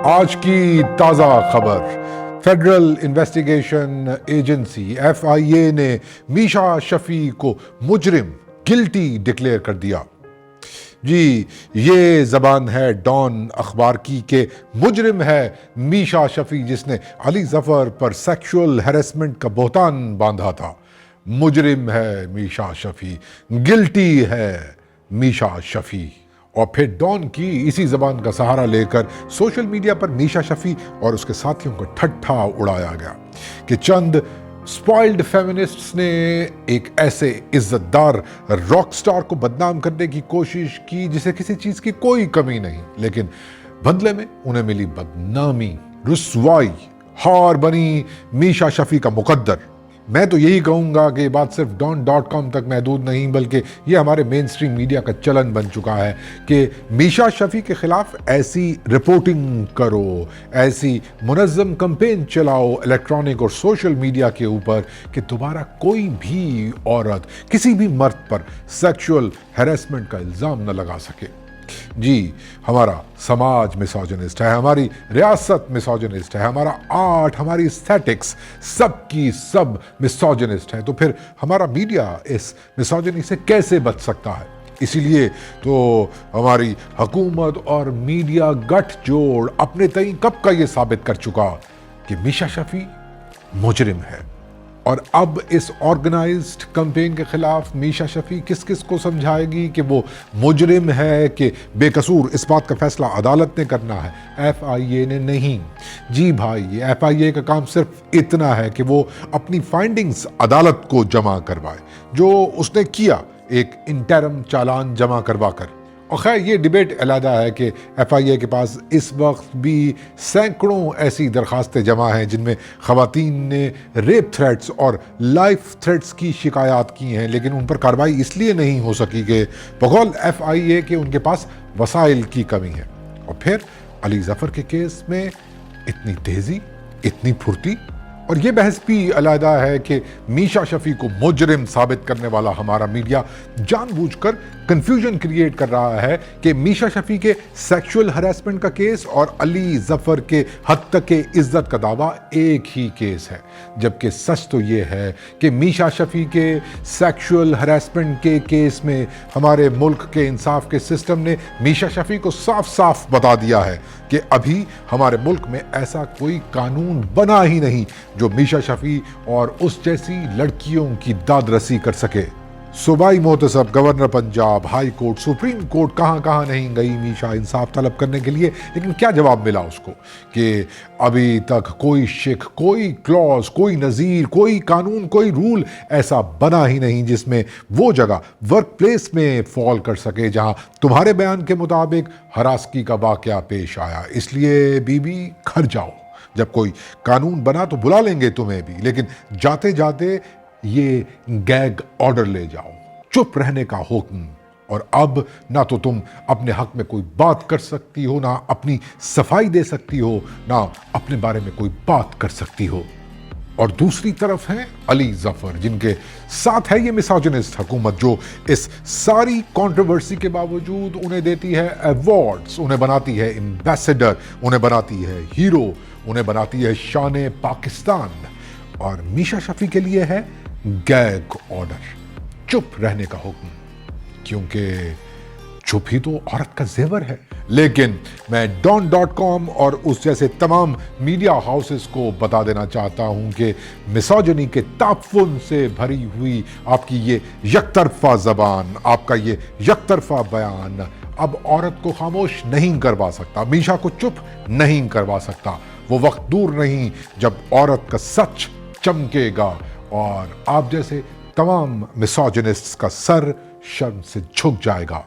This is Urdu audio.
آج کی تازہ خبر، فیڈرل انویسٹیگیشن ایجنسی FIA نے میشا شفیع کو مجرم گلٹی ڈکلیئر کر دیا۔ جی، یہ زبان ہے ڈان اخبار کی کہ مجرم ہے میشا شفیع، جس نے علی ظفر پر سیکشول ہیرسمنٹ کا بہتان باندھا تھا۔ مجرم ہے میشا شفیع، گلٹی ہے میشا شفیع۔ اور پھر ڈان کی اسی زبان کا سہارا لے کر سوشل میڈیا پر میشا شفیع اور اس کے ساتھیوں کو ٹھٹھا اڑایا گیا کہ چند سپوائلڈ فیمنسٹس نے ایک ایسے عزت دار راک سٹار کو بدنام کرنے کی کوشش کی جسے کسی چیز کی کوئی کمی نہیں، لیکن بدلے میں انہیں ملی بدنامی، رسوائی، ہار بنی میشا شفیع کا مقدر۔ میں تو یہی کہوں گا کہ یہ بات صرف ڈان.com تک محدود نہیں، بلکہ یہ ہمارے مین سٹریم میڈیا کا چلن بن چکا ہے کہ میشا شفیع کے خلاف ایسی رپورٹنگ کرو، ایسی منظم کمپین چلاؤ الیکٹرانک اور سوشل میڈیا کے اوپر کہ دوبارہ کوئی بھی عورت کسی بھی مرد پر سیکشول ہیرسمنٹ کا الزام نہ لگا سکے۔ جی، ہمارا سماج میسوجنسٹ ہے، ہماری ریاست میسوجنسٹ ہے، ہمارا آرٹ، ہماری ایستھیٹکس سب کی سب میسوجنسٹ ہے، تو پھر ہمارا میڈیا اس میسوجنی سے کیسے بچ سکتا ہے؟ اسی لیے تو ہماری حکومت اور میڈیا گٹھ جوڑ اپنے تئیں کب کا یہ ثابت کر چکا کہ میشا شفیع مجرم ہے۔ اور اب اس آرگنائزڈ کمپین کے خلاف میشا شفیع کس کس کو سمجھائے گی کہ وہ مجرم ہے کہ بے قصور؟ اس بات کا فیصلہ عدالت نے کرنا ہے، FIA نے نہیں۔ جی بھائی، FIA کا کام صرف اتنا ہے کہ وہ اپنی فائنڈنگز عدالت کو جمع کروائے، جو اس نے کیا ایک انٹرم چالان جمع کروا کر۔ اور خیر، یہ ڈیبیٹ علیحدہ ہے کہ FIA کے پاس اس وقت بھی سینکڑوں ایسی درخواستیں جمع ہیں جن میں خواتین نے ریپ تھریٹس اور لائف تھریٹس کی شکایات کی ہیں، لیکن ان پر کارروائی اس لیے نہیں ہو سکی کہ بقول FIA کہ ان کے پاس وسائل کی کمی ہے۔ اور پھر علی ظفر کے کیس میں اتنی تیزی، اتنی پھرتی، اور یہ بحث بھی علیحدہ ہے کہ میشا شفیع کو مجرم ثابت کرنے والا ہمارا میڈیا جان بوجھ کر کنفیوژن کریٹ کر رہا ہے کہ میشا شفیع کے سیکشول ہراسمنٹ کا کیس اور علی ظفر کے حد تک عزت کا دعویٰ ایک ہی کیس ہے، جبکہ سچ تو یہ ہے کہ میشا شفیع کے سیکشول ہراسمنٹ کے کیس میں ہمارے ملک کے انصاف کے سسٹم نے میشا شفیع کو صاف صاف بتا دیا ہے کہ ابھی ہمارے ملک میں ایسا کوئی قانون بنا ہی نہیں جو میشا شفیع اور اس جیسی لڑکیوں کی داد رسی کر سکے۔ صوبائی محتسب، governor Punjab, high court, supreme court, کہاں نہیں گئی میشا انصاف طلب کرنے کے لیے، لیکن کیا جواب ملا اس کو کہ ابھی تک کوئی شک، کوئی کلاز، کوئی نظیر، کوئی قانون، کوئی رول ایسا بنا ہی نہیں جس میں وہ جگہ ورک پلیس میں فال کر سکے جہاں تمہارے بیان کے مطابق ہراسگی کا واقعہ پیش آیا۔ اس لیے بی گھر جاؤ، جب کوئی قانون بنا تو بلا لیں گے تمہیں بھی، لیکن جاتے جاتے یہ گیگ آرڈر لے جاؤ، چپ رہنے کا حکم۔ اور اب نہ تو تم اپنے حق میں کوئی بات کر سکتی ہو، نہ اپنی صفائی دے سکتی ہو، نہ اپنے بارے میں کوئی بات کر سکتی ہو۔ اور دوسری طرف ہیں علی ظفر، جن کے ساتھ ہے یہ میسوجنسٹ حکومت، جو اس ساری کنٹروورسی کے باوجود انہیں دیتی ہے ایوارڈز، انہیں بناتی ہے ایمبیسڈر، انہیں بناتی ہے ہیرو، انہیں بناتی ہے شان پاکستان۔ اور میشا شفیع کے لیے ہے گیگ آرڈر، چپ رہنے کا حکم، کیونکہ چپ ہی تو عورت کا زیور ہے۔ لیکن میں ڈان.com اور اس جیسے تمام میڈیا ہاؤسز کو بتا دینا چاہتا ہوں کہ میسوجنی کے تعفن سے بھری ہوئی آپ کی یہ یک طرفہ زبان، آپ کا یہ یک طرفہ بیان اب عورت کو خاموش نہیں کروا سکتا، میشا کو چپ نہیں کروا سکتا۔ وہ وقت دور نہیں جب عورت کا سچ چمکے گا اور آپ جیسے تمام میسوجنسٹس کا سر شرم سے جھک جائے گا۔